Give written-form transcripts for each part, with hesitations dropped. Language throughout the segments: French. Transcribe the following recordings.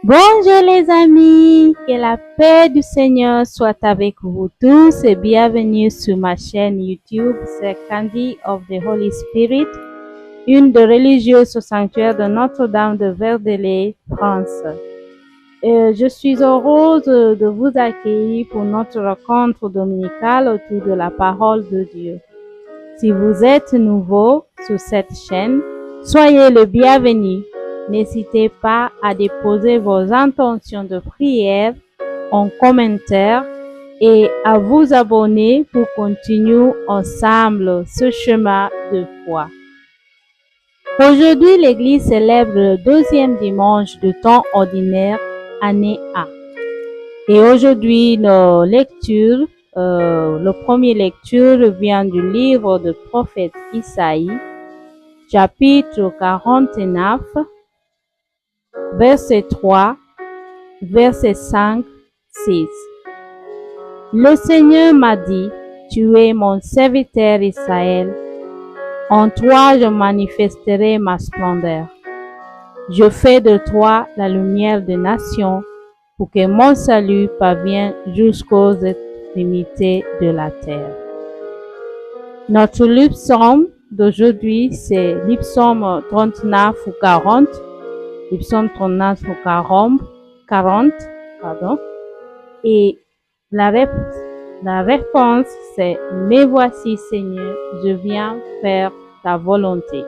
Bonjour les amis, que la paix du Seigneur soit avec vous tous et bienvenue sur ma chaîne YouTube, c'est Candy of the Holy Spirit, une des religieuses au sanctuaire de Notre-Dame de Verdelais, France. Je suis heureuse de vous accueillir pour notre rencontre dominicale autour de la parole de Dieu. Si vous êtes nouveau sur cette chaîne, soyez le bienvenu. N'hésitez pas à déposer vos intentions de prière en commentaire et à vous abonner pour continuer ensemble ce chemin de foi. Aujourd'hui, l'Église célèbre le deuxième dimanche du temps ordinaire, année A. Et aujourd'hui, nos lectures, la première lecture vient du livre du prophète Isaïe, chapitre 49, verset 3, verset 5, 6. Le Seigneur m'a dit, tu es mon serviteur Israël, en toi je manifesterai ma splendeur. Je fais de toi la lumière des nations, pour que mon salut parvienne jusqu'aux extrémités de la terre. Notre psaume d'aujourd'hui, c'est le psaume 39 ou 40. Le psaume 39 ou 40, Et la réponse, c'est « Me voici, Seigneur, je viens faire ta volonté ».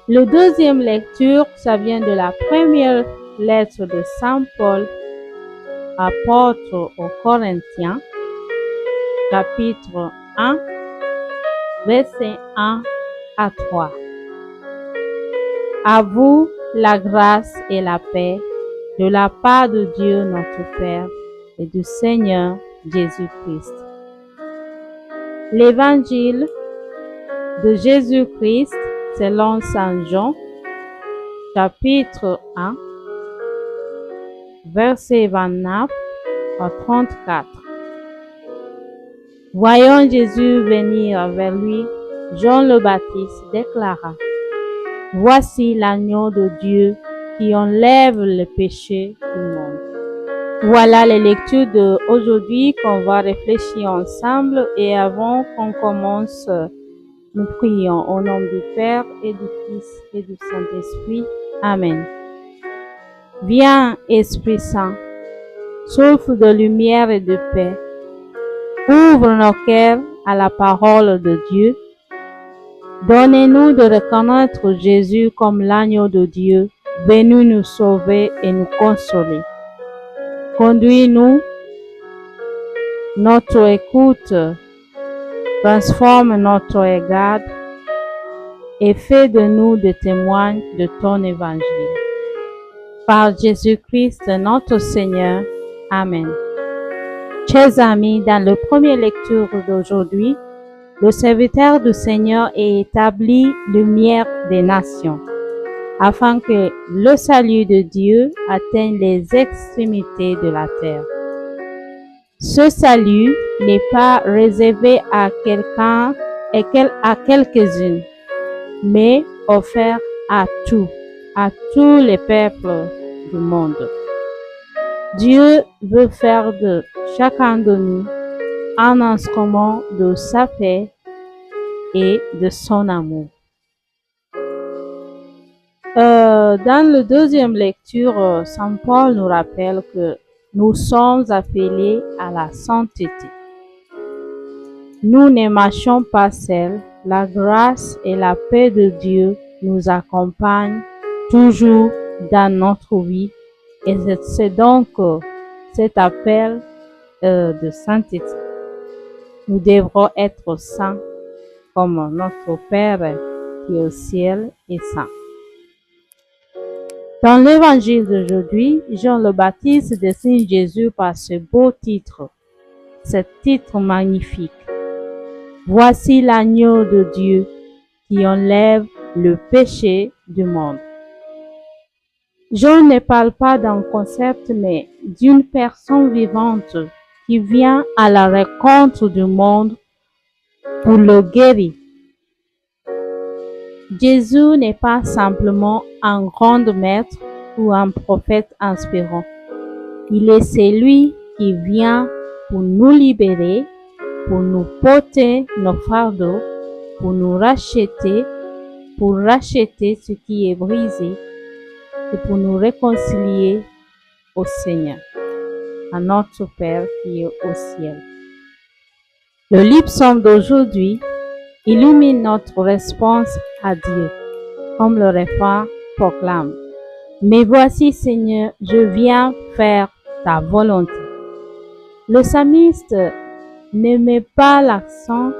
La deuxième lecture, ça vient de la première lettre de Saint Paul, apôtre aux Corinthiens, chapitre 1, verset 1 à 3. À vous la grâce et la paix de la part de Dieu notre Père et du Seigneur Jésus-Christ. L'évangile de Jésus-Christ selon Saint Jean, chapitre 1, verset 29 à 34. Voyant Jésus venir vers lui, Jean le Baptiste déclara: Voici l'agneau de Dieu qui enlève le péché du monde. Voilà les lectures d'aujourd'hui qu'on va réfléchir ensemble, et avant qu'on commence, nous prions au nom du Père et du Fils et du Saint-Esprit. Amen. Viens, Esprit Saint, souffle de lumière et de paix. Ouvre nos cœurs à la parole de Dieu. Donnez-nous de reconnaître Jésus comme l'agneau de Dieu, venu nous sauver et nous consoler. Conduis-nous, notre écoute, transforme notre regard et fais de nous des témoins de ton évangile. Par Jésus-Christ notre Seigneur. Amen. Chers amis, dans la première lecture d'aujourd'hui, le serviteur du Seigneur est établi lumière des nations, afin que le salut de Dieu atteigne les extrémités de la terre. Ce salut n'est pas réservé à quelqu'un et à quelques-unes, mais offert à tous les peuples du monde. Dieu veut faire de chacun de nous un instrument de sa paix et de son amour. Dans la deuxième lecture, Saint Paul nous rappelle que nous sommes appelés à la sainteté. Nous ne marchons pas seuls, la grâce et la paix de Dieu nous accompagnent toujours dans notre vie, et c'est donc cet appel de sainteté. Nous devrons être saints comme notre Père qui est au ciel est saint. Dans l'évangile d'aujourd'hui, Jean le Baptiste désigne Jésus par ce beau titre, ce titre magnifique. Voici l'agneau de Dieu qui enlève le péché du monde. Jean ne parle pas d'un concept, mais d'une personne vivante qui vient à la rencontre du monde pour le guérir. Jésus n'est pas simplement un grand maître ou un prophète inspirant. Il est celui qui vient pour nous libérer, pour nous porter nos fardeaux, pour nous racheter, pour racheter ce qui est brisé et pour nous réconcilier au Seigneur, à notre Père qui est au ciel. Le livre psaume d'aujourd'hui illumine notre réponse à Dieu, comme le refrain proclame. Mais voici, Seigneur, je viens faire ta volonté. Le psalmiste ne met pas l'accent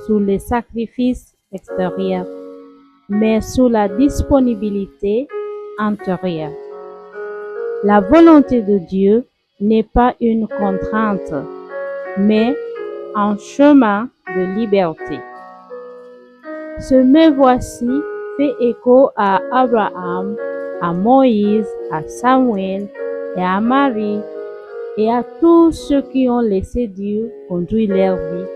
sur les sacrifices extérieurs, mais sur la disponibilité intérieure. La volonté de Dieu n'est pas une contrainte, mais un chemin de liberté. Ce me voici fait écho à Abraham, à Moïse, à Samuel et à Marie et à tous ceux qui ont laissé Dieu conduire leur vie.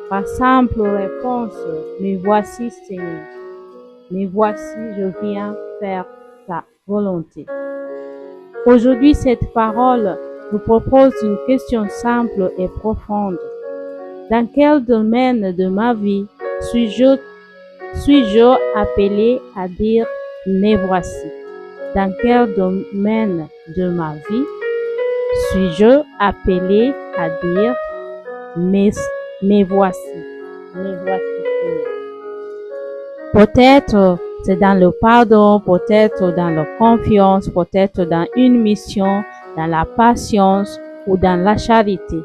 Par simple réponse, me voici Seigneur, me voici, je viens faire ta volonté. Aujourd'hui, cette parole nous propose une question simple et profonde. Dans quel domaine de ma vie suis-je appelé à dire « me voici » ? Dans quel domaine de ma vie suis-je appelé à dire « me voici » ? Me voici. Peut-être c'est dans le pardon, peut-être dans la confiance, peut-être dans une mission, dans la patience ou dans la charité.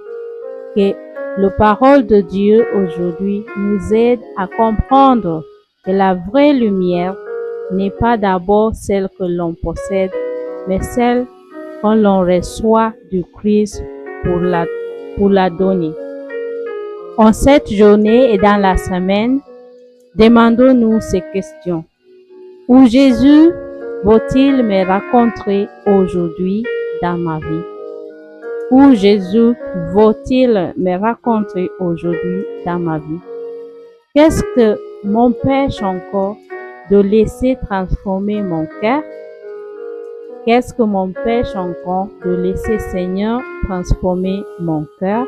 Que la parole de Dieu aujourd'hui nous aide à comprendre que la vraie lumière n'est pas d'abord celle que l'on possède, mais celle que l'on reçoit du Christ pour la donner. En cette journée et dans la semaine, demandons-nous ces questions. Où Jésus va-t-il me rencontrer aujourd'hui dans ma vie? Où Jésus va-t-il me rencontrer aujourd'hui dans ma vie? Qu'est-ce que m'empêche encore de laisser transformer mon cœur? Qu'est-ce que m'empêche encore de laisser Seigneur transformer mon cœur?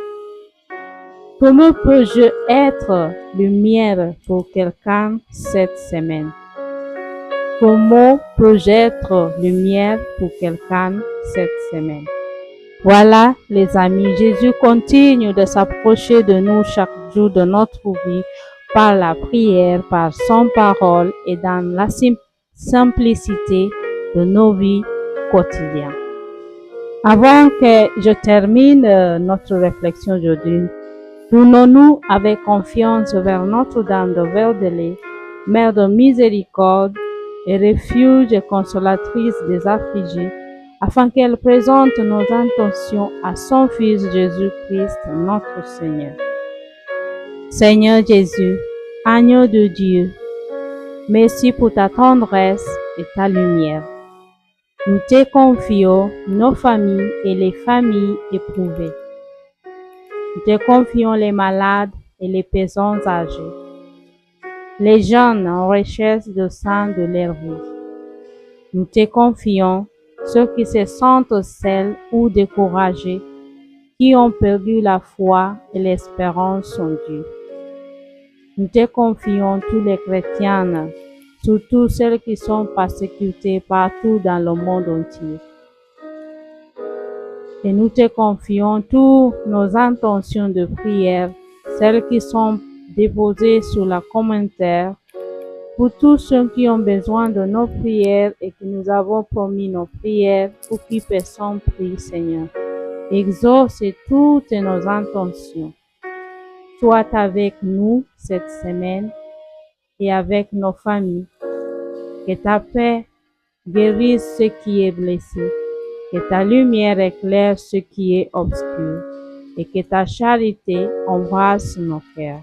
Comment peux-je être lumière pour quelqu'un cette semaine? Comment peux-je être lumière pour quelqu'un cette semaine? Voilà, les amis, Jésus continue de s'approcher de nous chaque jour de notre vie par la prière, par son parole et dans la simplicité de nos vies quotidiennes. Avant que je termine notre réflexion aujourd'hui, tournons-nous avec confiance vers Notre-Dame de Verdelais, Mère de miséricorde et refuge et consolatrice des affligés, afin qu'elle présente nos intentions à son Fils Jésus-Christ, notre Seigneur. Seigneur Jésus, agneau de Dieu, merci pour ta tendresse et ta lumière. Nous te confions nos familles et les familles éprouvées. Nous te confions les malades et les personnes âgées, les jeunes en recherche de sang de leur vie. Nous te confions ceux qui se sentent seuls ou découragés, qui ont perdu la foi et l'espérance en Dieu. Nous te confions tous les chrétiens, surtout celles qui sont persécutées partout dans le monde entier. Et nous te confions toutes nos intentions de prière, celles qui sont déposées sur le commentaire, pour tous ceux qui ont besoin de nos prières et que nous avons promis nos prières, pour qui personne prie, Seigneur. Exauce toutes nos intentions. Sois avec nous cette semaine et avec nos familles. Que ta paix guérisse ce qui est blessé. Que ta lumière éclaire ce qui est obscur. Et que ta charité embrasse nos cœurs.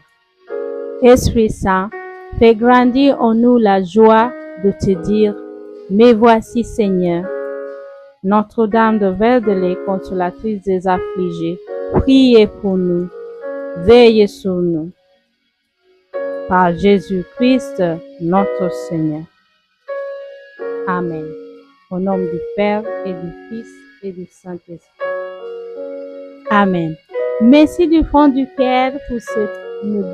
Esprit Saint, fais grandir en nous la joie de te dire « Me voici Seigneur ». Notre-Dame de Verdelais, consolatrice des affligés, priez pour nous, veillez sur nous. Par Jésus-Christ, notre Seigneur. Amen. Au nom du Père et du Fils et du Saint-Esprit. Amen. Merci du fond du cœur pour ce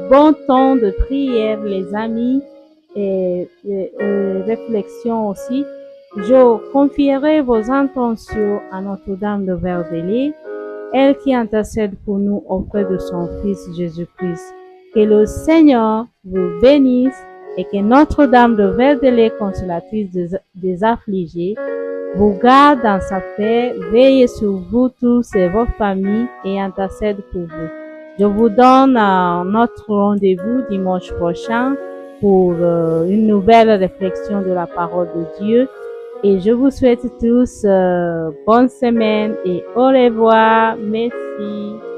bon temps de prière, les amis, et réflexion aussi. Je confierai vos intentions à Notre-Dame de Verdelier, elle qui intercède pour nous auprès de son Fils Jésus-Christ. Que le Seigneur vous bénisse et que Notre-Dame de Verdelier, consolatrice des affligés, vous garde dans sa paix, veille sur vous tous et vos familles et intercède pour vous. Je vous donne notre rendez-vous dimanche prochain pour une nouvelle réflexion de la parole de Dieu. Et je vous souhaite tous bonne semaine et au revoir. Merci.